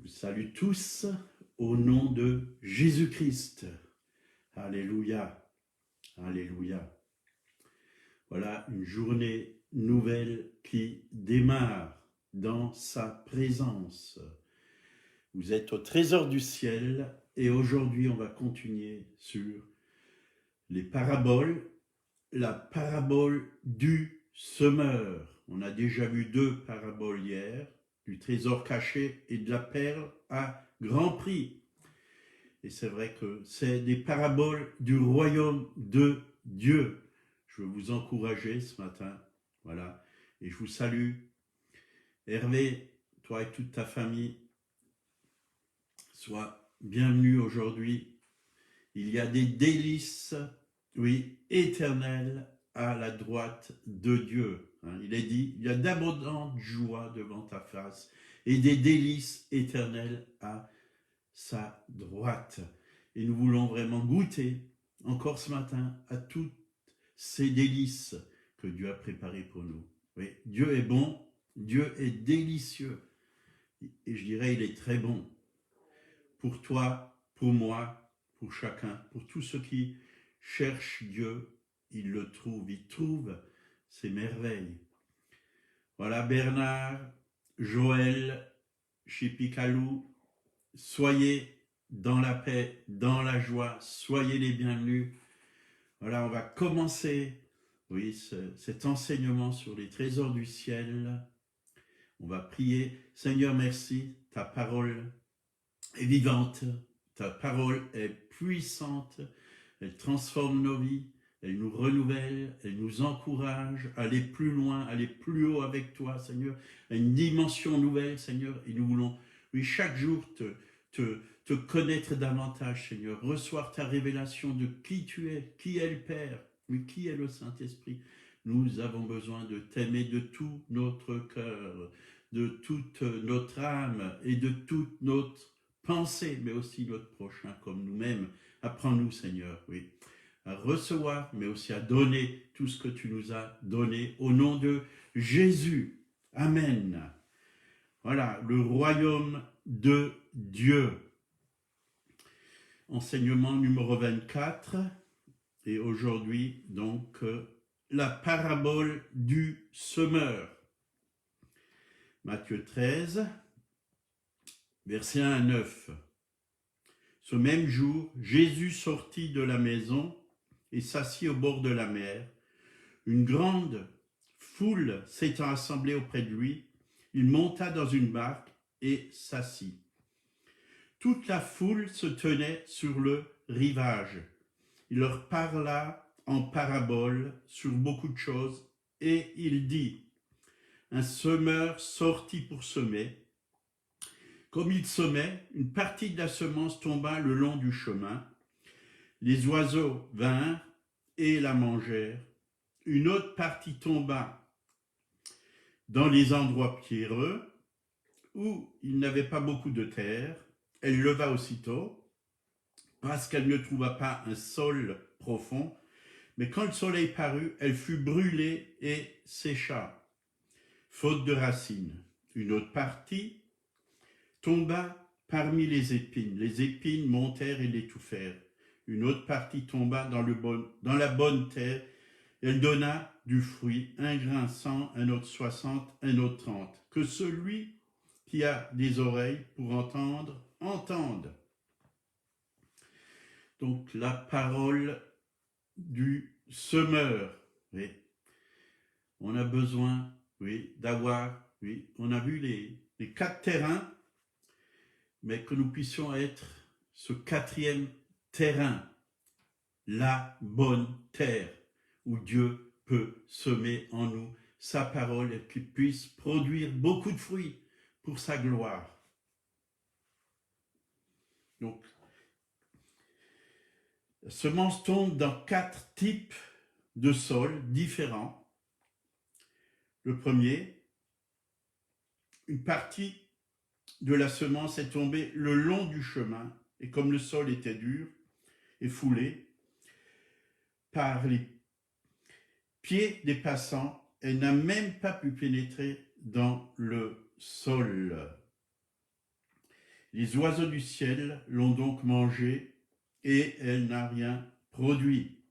vous salue tous au nom de Jésus-Christ. Alléluia, alléluia. Voilà une journée nouvelle qui démarre dans sa présence. Vous êtes au trésor du ciel et aujourd'hui on va continuer sur les paraboles. La parabole du semeur. On a déjà vu 2 paraboles hier, du trésor caché et de la perle à grand prix. Et c'est vrai que c'est des paraboles du royaume de Dieu. Je veux vous encourager ce matin, voilà. Et je vous salue. Hervé, toi et toute ta famille, sois bienvenue aujourd'hui. Il y a des délices, oui, éternelles à la droite de Dieu. Il est dit, il y a d'abondantes joies devant ta face et des délices éternelles à sa droite. Et nous voulons vraiment goûter encore ce matin à toutes ces délices que Dieu a préparées pour nous. Oui, Dieu est bon, Dieu est délicieux. Et je dirais, il est très bon. Pour toi, pour moi, pour chacun, pour tous ceux qui cherchent Dieu, ils le trouvent, ils trouvent ces merveilles. Voilà Bernard, Joël, Chipicalou, soyez dans la paix, dans la joie, soyez les bienvenus. Voilà, on va commencer, oui, cet enseignement sur les trésors du ciel. On va prier. Seigneur, merci, ta parole est vivante, ta parole est puissante, elle transforme nos vies, elle nous renouvelle, elle nous encourage à aller plus loin, aller plus haut avec toi, Seigneur, à une dimension nouvelle, Seigneur, et nous voulons, oui, chaque jour te connaître davantage, Seigneur, recevoir ta révélation de qui tu es, qui est le Père, oui, qui est le Saint-Esprit. Nous avons besoin de t'aimer de tout notre cœur, de toute notre âme et de toute notre pensée, mais aussi notre prochain comme nous-mêmes. Apprends-nous, Seigneur, oui, à recevoir, mais aussi à donner tout ce que tu nous as donné au nom de Jésus. Amen. Voilà, le royaume de Dieu. Enseignement numéro 24. Et aujourd'hui, donc, la parabole du semeur. Matthieu 13, versets 1 à 9. Ce même jour, Jésus sortit de la maison et s'assit au bord de la mer. Une grande foule s'étant assemblée auprès de lui, il monta dans une barque et s'assit. Toute la foule se tenait sur le rivage. Il leur parla en parabole sur beaucoup de choses et il dit, un semeur sortit pour semer. Comme il semait, une partie de la semence tomba le long du chemin. Les oiseaux vinrent et la mangèrent. Une autre partie tomba dans les endroits pierreux où il n'avait pas beaucoup de terre. Elle leva aussitôt parce qu'elle ne trouva pas un sol profond. Mais quand le soleil parut, elle fut brûlée et sécha, faute de racines. Une autre partie tomba parmi les épines. Les épines montèrent et l'étouffèrent. Une autre partie tomba dans la bonne terre. Elle donna du fruit, un grain 100, un autre 60, un autre 30. Que celui qui a des oreilles pour entendre, entende. Donc la parole du semeur. Oui. On a besoin, oui, d'avoir, oui, on a vu les 4 terrains, mais que nous puissions être ce 4e terrain, la bonne terre, où Dieu peut semer en nous sa parole et qu'il puisse produire beaucoup de fruits pour sa gloire. Donc, la semence tombe dans 4 types de sols différents. Le premier, une partie de la semence est tombée le long du chemin, et comme le sol était dur et foulé par les pieds des passants, elle n'a même pas pu pénétrer dans le sol. Les oiseaux du ciel l'ont donc mangée et elle n'a rien produit.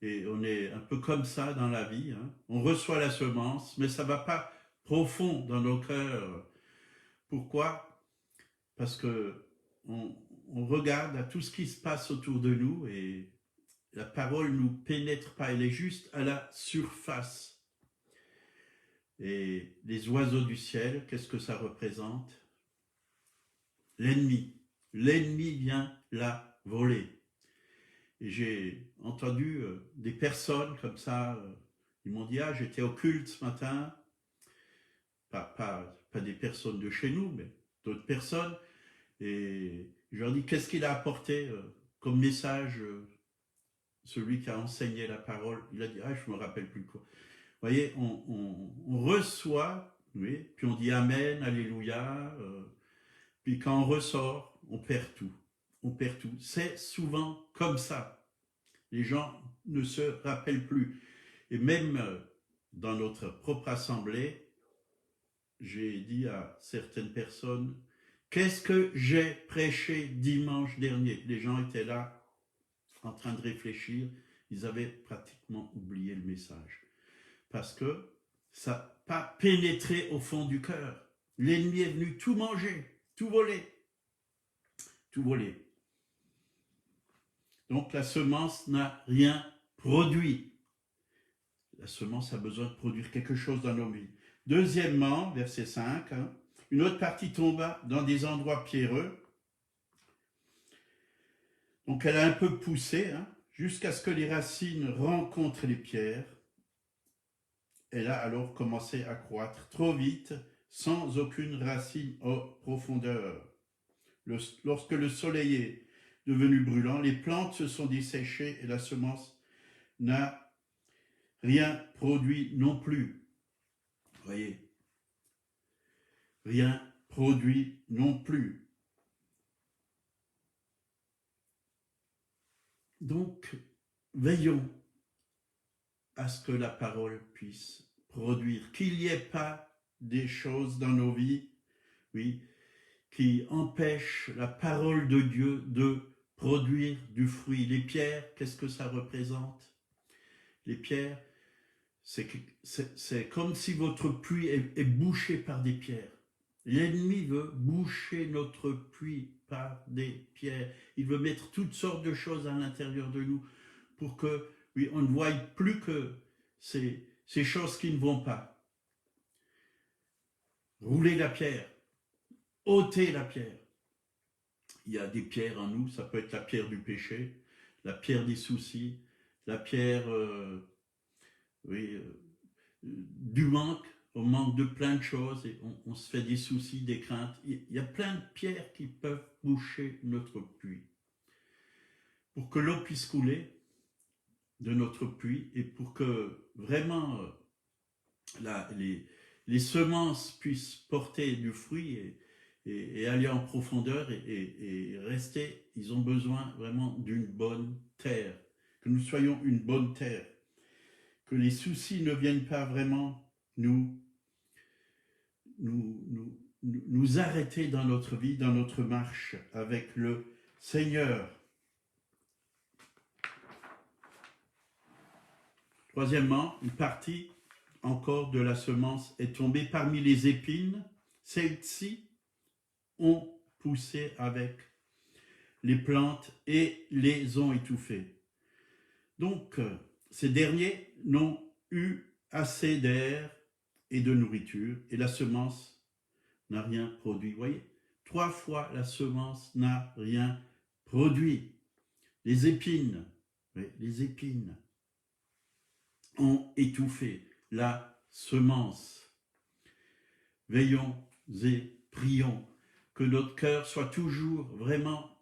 Et on est un peu comme ça dans la vie, hein. On reçoit la semence, mais ça ne va pas profond dans nos cœurs. Pourquoi? Parce que on regarde à tout ce qui se passe autour de nous et la parole ne nous pénètre pas, elle est juste à la surface. Et les oiseaux du ciel, qu'est-ce que ça représente? L'ennemi. L'ennemi vient la voler. Et j'ai entendu des personnes comme ça, ils m'ont dit, ah, j'étais au culte ce matin, pas des personnes de chez nous, mais d'autres personnes, et je leur dis, qu'est-ce qu'il a apporté comme message, celui qui a enseigné la parole? Il a dit, ah, je ne me rappelle plus quoi. Vous voyez, on reçoit, oui, puis on dit Amen, Alléluia, puis quand on ressort, on perd tout. On perd tout. C'est souvent comme ça. Les gens ne se rappellent plus. Et même dans notre propre assemblée, j'ai dit à certaines personnes, qu'est-ce que j'ai prêché dimanche dernier? Les gens étaient là en train de réfléchir. Ils avaient pratiquement oublié le message. Parce que ça n'a pas pénétré au fond du cœur. L'ennemi est venu tout manger, tout voler. Tout voler. Donc la semence n'a rien produit. La semence a besoin de produire quelque chose dans nos vies. Deuxièmement, verset 5, une autre partie tomba dans des endroits pierreux. Donc elle a un peu poussé, jusqu'à ce que les racines rencontrent les pierres. Elle a alors commencé à croître trop vite, sans aucune racine en profondeur. Lorsque le soleil est devenu brûlant, les plantes se sont desséchées et la semence n'a rien produit non plus. Vous voyez, rien produit non plus. Donc, veillons à ce que la parole puisse produire, qu'il n'y ait pas des choses dans nos vies, oui, qui empêchent la parole de Dieu de produire du fruit. Les pierres, qu'est-ce que ça représente? Les pierres, c'est comme si votre puits est bouché par des pierres. L'ennemi veut boucher notre puits par des pierres. Il veut mettre toutes sortes de choses à l'intérieur de nous pour que, oui, on ne voie plus que ces choses qui ne vont pas. Rouler la pierre, ôter la pierre. Il y a des pierres en nous, ça peut être la pierre du péché, la pierre des soucis, la pierre du manque, on manque de plein de choses et on se fait des soucis, des craintes. Il y a plein de pierres qui peuvent boucher notre puits. Pour que l'eau puisse couler de notre puits et pour que vraiment les semences puissent porter du fruit et aller en profondeur et rester, ils ont besoin vraiment d'une bonne terre, que nous soyons une bonne terre, que les soucis ne viennent pas vraiment nous arrêter dans notre vie, dans notre marche avec le Seigneur. Troisièmement, une partie encore de la semence est tombée parmi les épines. Celles-ci ont poussé avec les plantes et les ont étouffées. Donc, ces derniers n'ont eu assez d'air et de nourriture et la semence n'a rien produit. Vous voyez, 3 fois la semence n'a rien produit. Les épines ont étouffé la semence. Veillons et prions que notre cœur soit toujours vraiment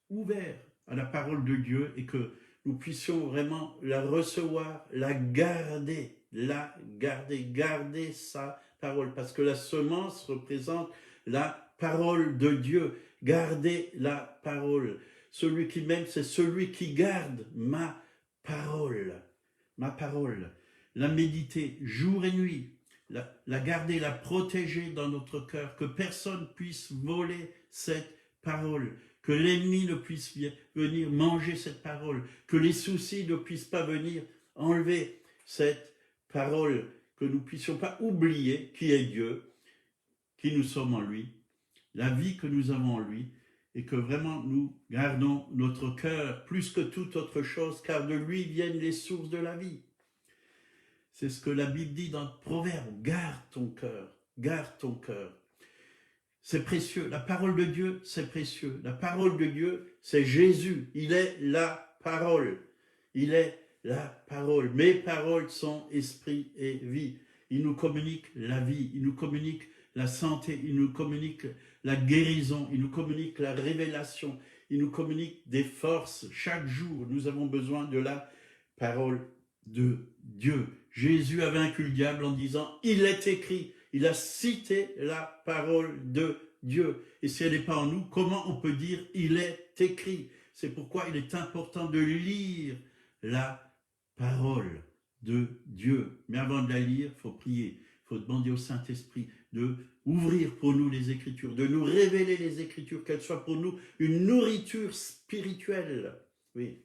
ouvert à la parole de Dieu et que nous puissions vraiment la recevoir, la garder, garder sa parole. Parce que la semence représente la parole de Dieu. Gardez la parole. Celui qui m'aime, c'est celui qui garde ma parole. Ma parole. La méditer jour et nuit. la garder, la protéger dans notre cœur, que personne puisse voler cette parole, que l'ennemi ne puisse venir manger cette parole, que les soucis ne puissent pas venir enlever cette parole, que nous ne puissions pas oublier qui est Dieu, qui nous sommes en lui, la vie que nous avons en lui, et que vraiment nous gardons notre cœur plus que toute autre chose, car de lui viennent les sources de la vie. C'est ce que la Bible dit dans le Proverbe, garde ton cœur, garde ton cœur. C'est précieux, la parole de Dieu, c'est précieux. La parole de Dieu, c'est Jésus, il est la parole. Il est la parole. Mes paroles sont esprit et vie. Il nous communique la vie, il nous communique la santé, il nous communique la guérison, il nous communique la révélation, il nous communique des forces. Chaque jour, nous avons besoin de la parole de Dieu. Jésus a vaincu le diable en disant, il est écrit, il a cité la parole de Dieu. Et si elle n'est pas en nous, comment on peut dire, il est écrit? C'est pourquoi il est important de lire la parole de Dieu. Mais avant de la lire, il faut prier, il faut demander au Saint-Esprit de ouvrir pour nous les Écritures, de nous révéler les Écritures, qu'elles soient pour nous une nourriture spirituelle. Oui.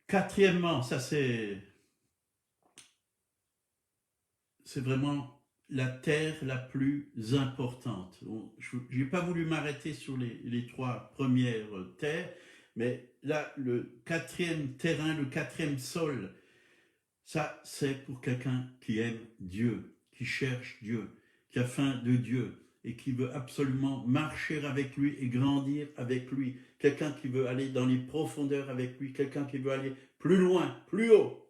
Quatrièmement, ça c'est vraiment la terre la plus importante. Je n'ai pas voulu m'arrêter sur les trois premières terres, mais là, le quatrième terrain, le quatrième sol, ça c'est pour quelqu'un qui aime Dieu, qui cherche Dieu, qui a faim de Dieu et qui veut absolument marcher avec lui et grandir avec lui. Quelqu'un qui veut aller dans les profondeurs avec lui, quelqu'un qui veut aller plus loin, plus haut.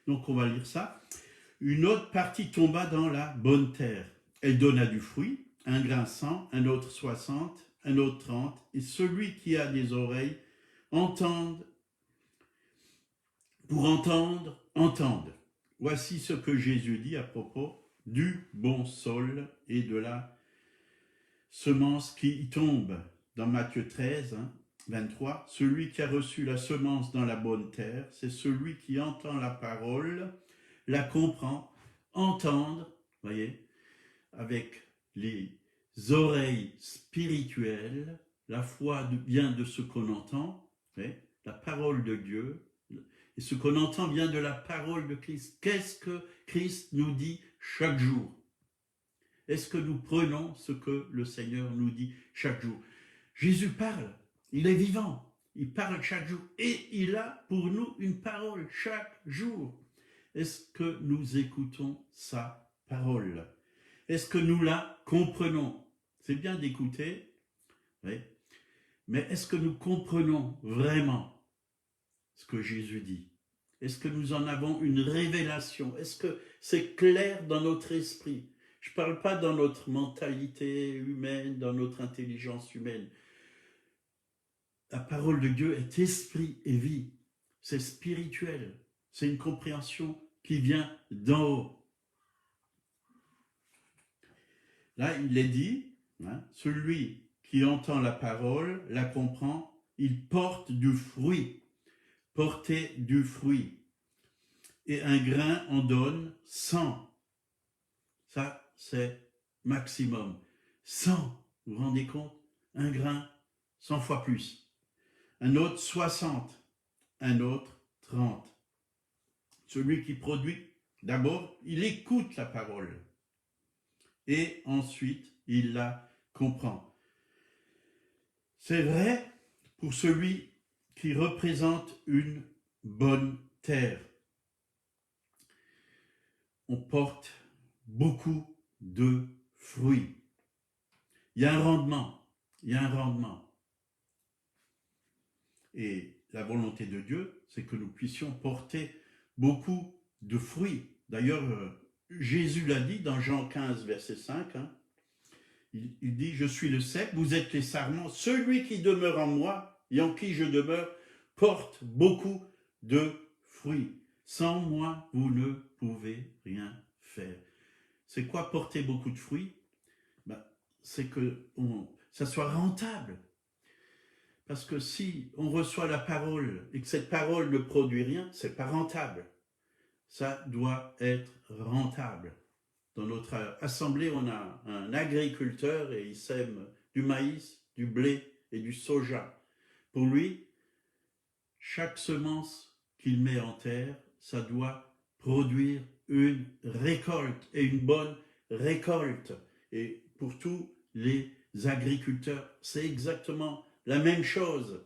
Donc on va lire ça. Une autre partie tomba dans la bonne terre. Elle donna du fruit, un grain 100, un autre 60, un autre 30. Et celui qui a des oreilles, entende. Pour entendre, entende. Voici ce que Jésus dit à propos du bon sol et de la semence qui y tombe. Dans Matthieu 13, 23, celui qui a reçu la semence dans la bonne terre, c'est celui qui entend la parole, la comprend, entendre, voyez, avec les oreilles spirituelles, la foi vient de ce qu'on entend, voyez, la parole de Dieu, et ce qu'on entend vient de la parole de Christ. Qu'est-ce que Christ nous dit chaque jour? Est-ce que nous prenons ce que le Seigneur nous dit chaque jour? Jésus parle, il est vivant, il parle chaque jour, et il a pour nous une parole chaque jour. Est-ce que nous écoutons sa parole? Est-ce que nous la comprenons? C'est bien d'écouter, oui, mais est-ce que nous comprenons vraiment ce que Jésus dit? Est-ce que nous en avons une révélation? Est-ce que c'est clair dans notre esprit? Je ne parle pas dans notre mentalité humaine, dans notre intelligence humaine. La parole de Dieu est esprit et vie. C'est spirituel. C'est une compréhension qui vient d'en haut. Là, il est dit, celui qui entend la parole, la comprend, il porte du fruit. Porter du fruit. Et un grain en donne 100. Ça, c'est maximum. 100, vous vous rendez compte? Un grain, 100 fois plus. Un autre 60, un autre 30. Celui qui produit, d'abord, il écoute la parole et ensuite, il la comprend. C'est vrai pour celui qui représente une bonne terre. On porte beaucoup de fruits. Il y a un rendement, Et la volonté de Dieu, c'est que nous puissions porter beaucoup de fruits. D'ailleurs, Jésus l'a dit dans Jean 15, verset 5, il dit, je suis le cep, vous êtes les sarments, celui qui demeure en moi et en qui je demeure porte beaucoup de fruits. Sans moi, vous ne pouvez rien faire. C'est quoi porter beaucoup de fruits? C'est que ça soit rentable. Parce que si on reçoit la parole et que cette parole ne produit rien, c'est pas rentable. ça doit être rentable. Dans notre assemblée, on a un agriculteur et il sème du maïs, du blé et du soja. Pour lui, chaque semence qu'il met en terre, ça doit produire une récolte et une bonne récolte. Et pour tous les agriculteurs, c'est exactement la même chose.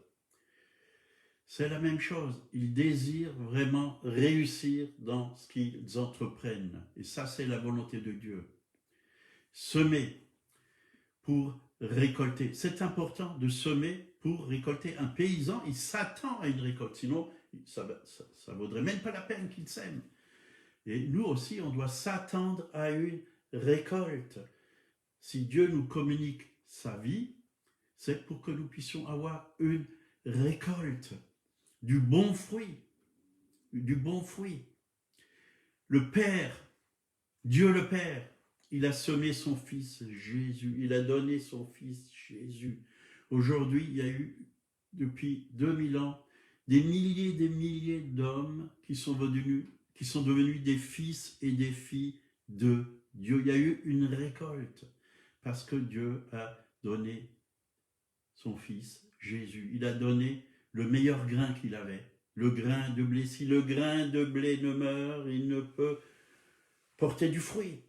C'est la même chose. Ils désirent vraiment réussir dans ce qu'ils entreprennent. Et ça, c'est la volonté de Dieu. Semer pour récolter. C'est important de semer pour récolter. Un paysan, il s'attend à une récolte. Sinon, ça vaudrait même pas la peine qu'il sème. Et nous aussi, on doit s'attendre à une récolte. Si Dieu nous communique sa vie, c'est pour que nous puissions avoir une récolte. Du bon fruit, du bon fruit. Le Père, Dieu le Père, il a semé son Fils Jésus, il a donné son Fils Jésus. Aujourd'hui, il y a eu, depuis 2000 ans, des milliers d'hommes qui sont devenus des fils et des filles de Dieu. Il y a eu une récolte, parce que Dieu a donné son Fils Jésus. Il a donné le meilleur grain qu'il avait, le grain de blé. Si le grain de blé ne meurt, il ne peut porter du fruit.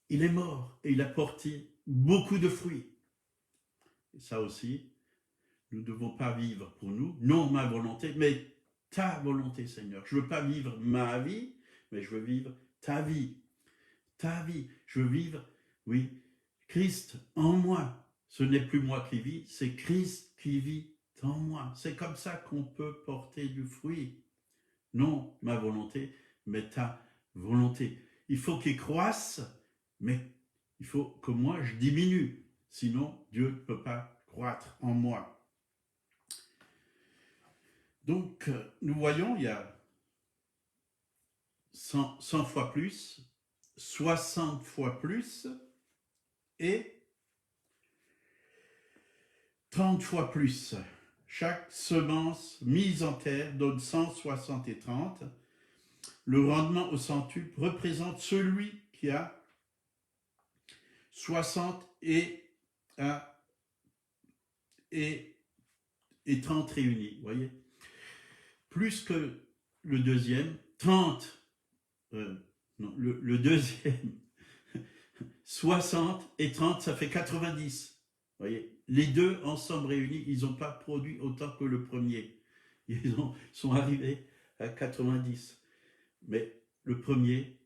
Il est mort et il a porté beaucoup de fruits. Et ça aussi, nous ne devons pas vivre pour nous, non ma volonté, mais ta volonté, Seigneur. Je ne veux pas vivre ma vie, mais je veux vivre ta vie. Ta vie. Je veux vivre, oui, Christ en moi. Ce n'est plus moi qui vis, c'est Christ qui vit en moi. C'est comme ça qu'on peut porter du fruit. Non ma volonté, mais ta volonté. Il faut qu'il croisse, mais il faut que moi je diminue. Sinon, Dieu ne peut pas croître en moi. Donc, nous voyons, il y a 100 fois plus, 60 fois plus et 30 fois plus. Chaque semence mise en terre donne 160 et 30. Le rendement au centuple représente celui qui a 60 et 30 réunis. Voyez, plus que le deuxième, 30. Non, le deuxième, 60 et 30, ça fait 90. Voyez, les deux ensemble réunis, ils n'ont pas produit autant que le premier. Ils sont arrivés à 90. Mais le premier,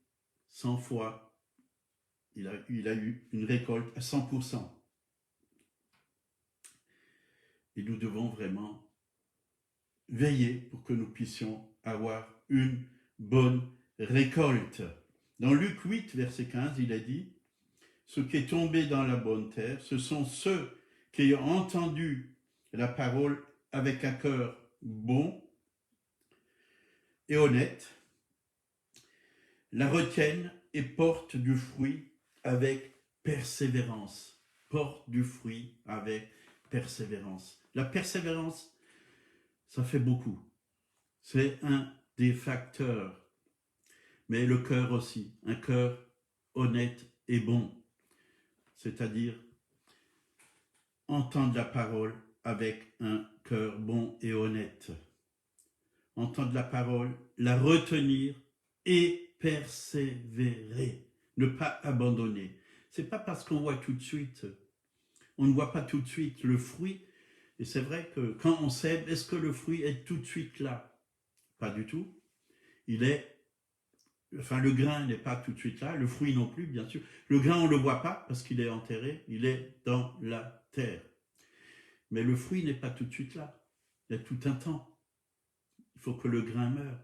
100 fois, il a eu une récolte à 100%. Et nous devons vraiment veiller pour que nous puissions avoir une bonne récolte. Dans Luc 8, verset 15, il a dit « Ce qui est tombé dans la bonne terre, ce sont ceux qui ont entendu la parole avec un cœur bon et honnête, la retiennent et portent du fruit avec persévérance. » Portent du fruit avec persévérance. La persévérance, ça fait beaucoup. C'est un des facteurs. Mais le cœur aussi, un cœur honnête et bon. C'est-à-dire entendre la parole avec un cœur bon et honnête. Entendre la parole, la retenir et persévérer. Ne pas abandonner. C'est pas parce qu'on voit tout de suite, on ne voit pas tout de suite le fruit. Et c'est vrai que quand on sème, est-ce que le fruit est tout de suite là? Pas du tout. Le grain n'est pas tout de suite là, le fruit non plus, bien sûr. Le grain, on ne le voit pas parce qu'il est enterré, il est dans la terre. Mais le fruit n'est pas tout de suite là. Il y a tout un temps. Il faut que le grain meure.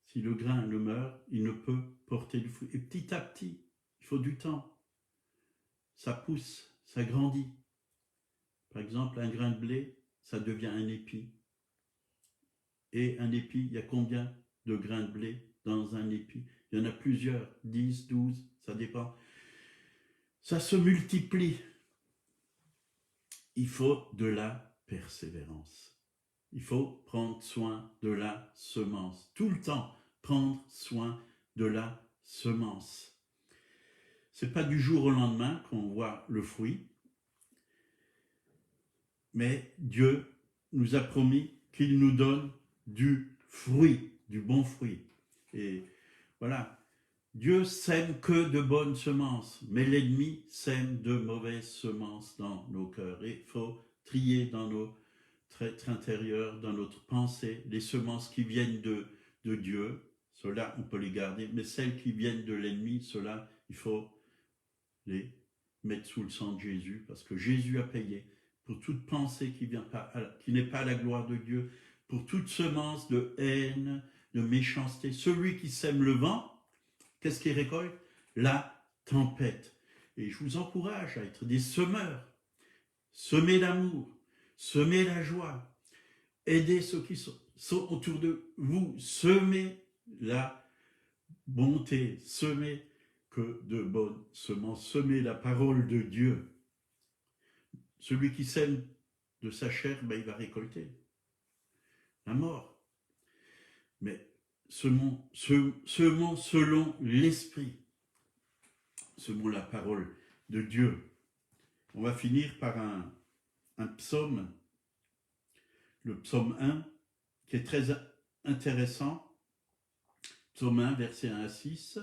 Si le grain ne meurt, il ne peut porter du fruit. Et petit à petit, il faut du temps. Ça pousse, ça grandit. Par exemple, un grain de blé, ça devient un épi. Et un épi, il y a combien de grains de blé dans un épi? Il y en a plusieurs, 10, 12, ça dépend. Ça se multiplie. Il faut de la persévérance. il faut prendre soin de la semence. Tout le temps, prendre soin de la semence. C'est pas du jour au lendemain qu'on voit le fruit, mais Dieu nous a promis qu'il nous donne du fruit, du bon fruit. Et voilà, Dieu sème que de bonnes semences, mais l'ennemi sème de mauvaises semences dans nos cœurs. Et il faut trier dans notre être intérieur, dans notre pensée, les semences qui viennent de Dieu, ceux-là on peut les garder, mais celles qui viennent de l'ennemi, ceux-là il faut les mettre sous le sang de Jésus, parce que Jésus a payé pour toute pensée qui n'est pas la gloire de Dieu, pour toute semence de haine, de méchanceté. Celui qui sème le vent, qu'est-ce qu'il récolte? La tempête. Et je vous encourage à être des semeurs. Semez l'amour, semez la joie, aidez ceux qui sont autour de vous, semez la bonté, semez que de bonnes semences, semez la parole de Dieu. Celui qui sème de sa chair, il va récolter la mort. Mais semons selon l'esprit, semons la parole de Dieu. On va finir par un psaume, le psaume 1, qui est très intéressant. Psaume 1, verset 1 à 6.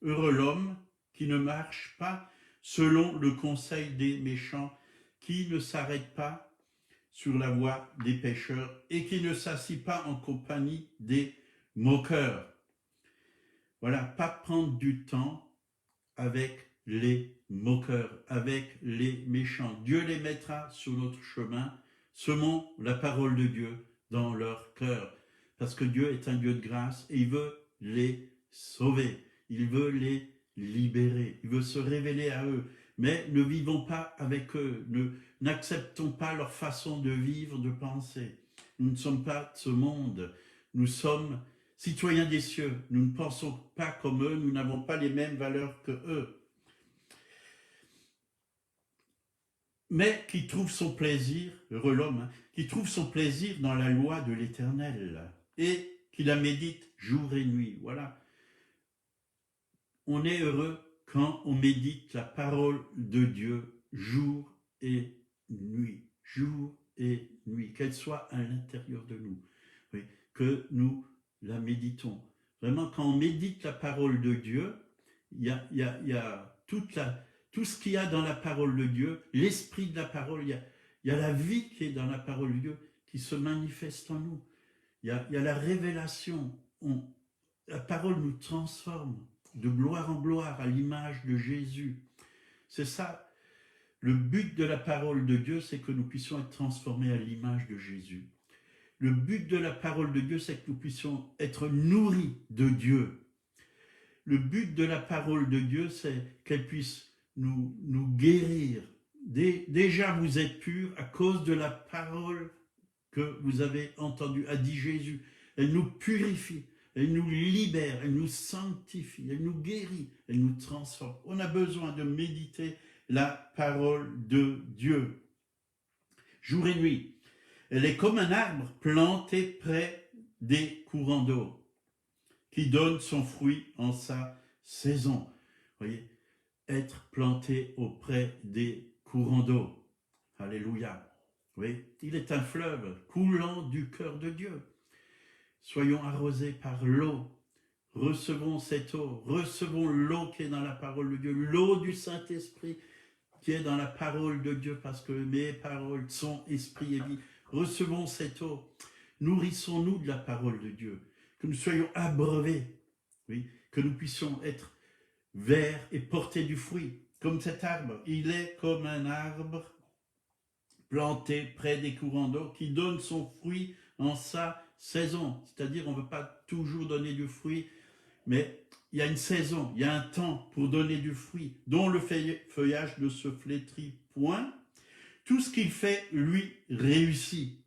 Heureux l'homme qui ne marche pas selon le conseil des méchants, qui ne s'arrête pas sur la voie des pécheurs et qui ne s'assit pas en compagnie des moqueurs. Voilà, pas prendre du temps avec les moqueurs, avec les méchants. Dieu les mettra sur notre chemin. Semons la parole de Dieu dans leur cœur, parce que Dieu est un Dieu de grâce et il veut les sauver, il veut les libérer, il veut se révéler à eux. Mais ne vivons pas avec eux, n'acceptons pas leur façon de vivre, de penser. Nous ne sommes pas de ce monde, nous sommes citoyens des cieux, nous ne pensons pas comme eux, nous n'avons pas les mêmes valeurs que eux. Mais qui trouve son plaisir, heureux l'homme, qui trouve son plaisir dans la loi de l'Éternel et qui la médite jour et nuit. Voilà. On est heureux quand on médite la parole de Dieu jour et nuit, jour et nuit, qu'elle soit à l'intérieur de nous, oui, que nous la méditons. Vraiment, quand on médite la parole de Dieu, il y a tout ce qu'il y a dans la parole de Dieu, l'esprit de la parole, il y a la vie qui est dans la parole de Dieu, qui se manifeste en nous. Il y a la révélation, la parole nous transforme de gloire en gloire à l'image de Jésus. C'est ça, le but de la parole de Dieu, c'est que nous puissions être transformés à l'image de Jésus. Le but de la parole de Dieu, c'est que nous puissions être nourris de Dieu. Le but de la parole de Dieu, c'est qu'elle puisse nous guérir. Déjà, vous êtes purs à cause de la parole que vous avez entendue, a dit Jésus. Elle nous purifie. Elle nous libère, elle nous sanctifie, elle nous guérit, elle nous transforme. On a besoin de méditer la parole de Dieu. Jour et nuit. Elle est comme un arbre planté près des courants d'eau, qui donne son fruit en sa saison. Voyez, être planté auprès des courants d'eau. Alléluia. Oui, il est un fleuve coulant du cœur de Dieu. Soyons arrosés par l'eau. Recevons cette eau. Recevons l'eau qui est dans la parole de Dieu. L'eau du Saint-Esprit qui est dans la parole de Dieu, parce que mes paroles sont esprit et vie. Recevons cette eau. Nourrissons-nous de la parole de Dieu. Que nous soyons abreuvés. Oui, que nous puissions être verts et porter du fruit. Comme cet arbre. Il est comme un arbre planté près des courants d'eau qui donne son fruit en sa saison, c'est-à-dire on ne veut pas toujours donner du fruit, mais il y a une saison, il y a un temps pour donner du fruit, dont le feuillage ne se flétrit point. Tout ce qu'il fait, lui, réussit.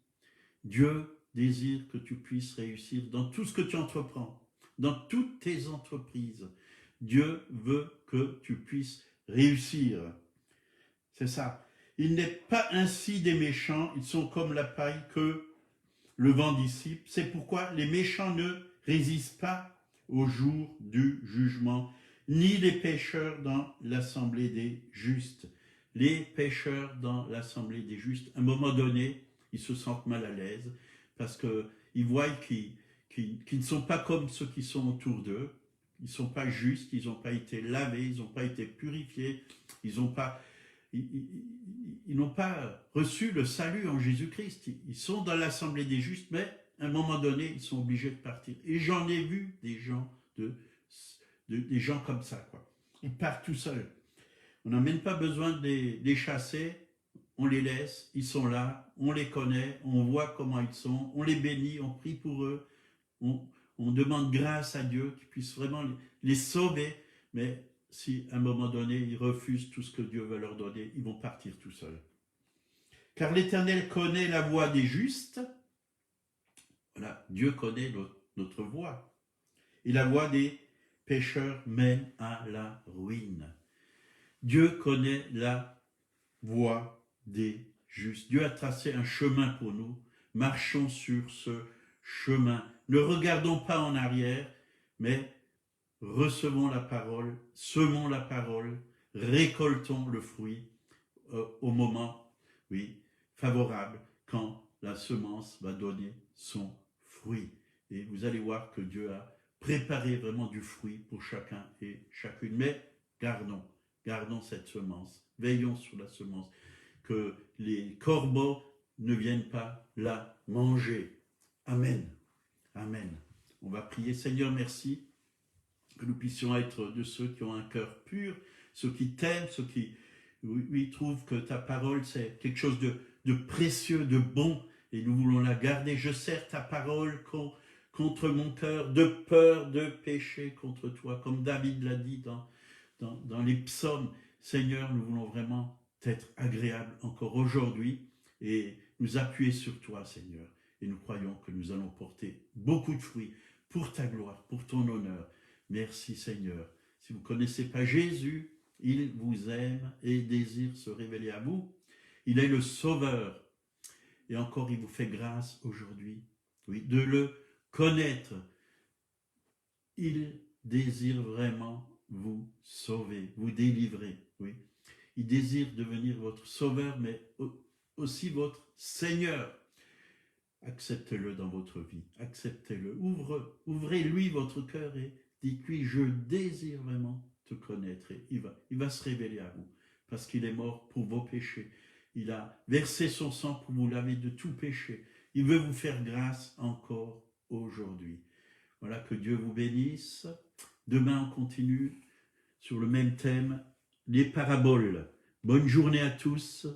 Dieu désire que tu puisses réussir dans tout ce que tu entreprends, dans toutes tes entreprises. Dieu veut que tu puisses réussir. C'est ça. Il n'est pas ainsi des méchants, ils sont comme la paille que le vent dissipe. C'est pourquoi les méchants ne résistent pas au jour du jugement, ni les pécheurs dans l'assemblée des justes. Les pécheurs dans l'assemblée des justes, à un moment donné, ils se sentent mal à l'aise parce qu'ils voient qu'ils ne sont pas comme ceux qui sont autour d'eux. Ils ne sont pas justes, ils n'ont pas été lavés, ils n'ont pas été purifiés, ils n'ont pas reçu le salut en Jésus-Christ. Ils sont dans l'assemblée des justes, mais à un moment donné, ils sont obligés de partir. Et j'en ai vu des gens, des gens comme ça, quoi. Ils partent tout seuls. On n'a même pas besoin de les chasser, on les laisse, ils sont là, on les connaît, on voit comment ils sont, on les bénit, on prie pour eux, on demande grâce à Dieu qu'il puisse vraiment les sauver, mais si à un moment donné ils refusent tout ce que Dieu veut leur donner, ils vont partir tout seuls. Car l'Éternel connaît la voie des justes. Voilà, Dieu connaît notre voie. Et la voie des pécheurs mène à la ruine. Dieu connaît la voie des justes. Dieu a tracé un chemin pour nous. Marchons sur ce chemin. Ne regardons pas en arrière, mais recevons la parole, semons la parole, récoltons le fruit au moment, oui, favorable, quand la semence va donner son fruit. Et vous allez voir que Dieu a préparé vraiment du fruit pour chacun et chacune. Mais gardons cette semence, veillons sur la semence, que les corbeaux ne viennent pas la manger. Amen. Amen. On va prier. Seigneur, merci que nous puissions être de ceux qui ont un cœur pur, ceux qui t'aiment, ceux qui trouvent que ta parole c'est quelque chose de précieux, de bon, et nous voulons la garder. Je serre ta parole contre mon cœur, de peur de pécher contre toi, comme David l'a dit dans les psaumes. Seigneur, nous voulons vraiment être agréables encore aujourd'hui et nous appuyer sur toi, Seigneur. Et nous croyons que nous allons porter beaucoup de fruits pour ta gloire, pour ton honneur. Merci, Seigneur. Si vous ne connaissez pas Jésus, il vous aime et désire se révéler à vous. Il est le Sauveur. Et encore, il vous fait grâce aujourd'hui, oui, de le connaître. Il désire vraiment vous sauver, vous délivrer, oui. Il désire devenir votre Sauveur, mais aussi votre Seigneur. Acceptez-le dans votre vie, acceptez-le. Ouvrez-lui votre cœur et dites-lui, je désire vraiment te connaître. Et il va se révéler à vous, parce qu'il est mort pour vos péchés. Il a versé son sang pour vous laver de tout péché. Il veut vous faire grâce encore aujourd'hui. Voilà, que Dieu vous bénisse. Demain, on continue sur le même thème, les paraboles. Bonne journée à tous.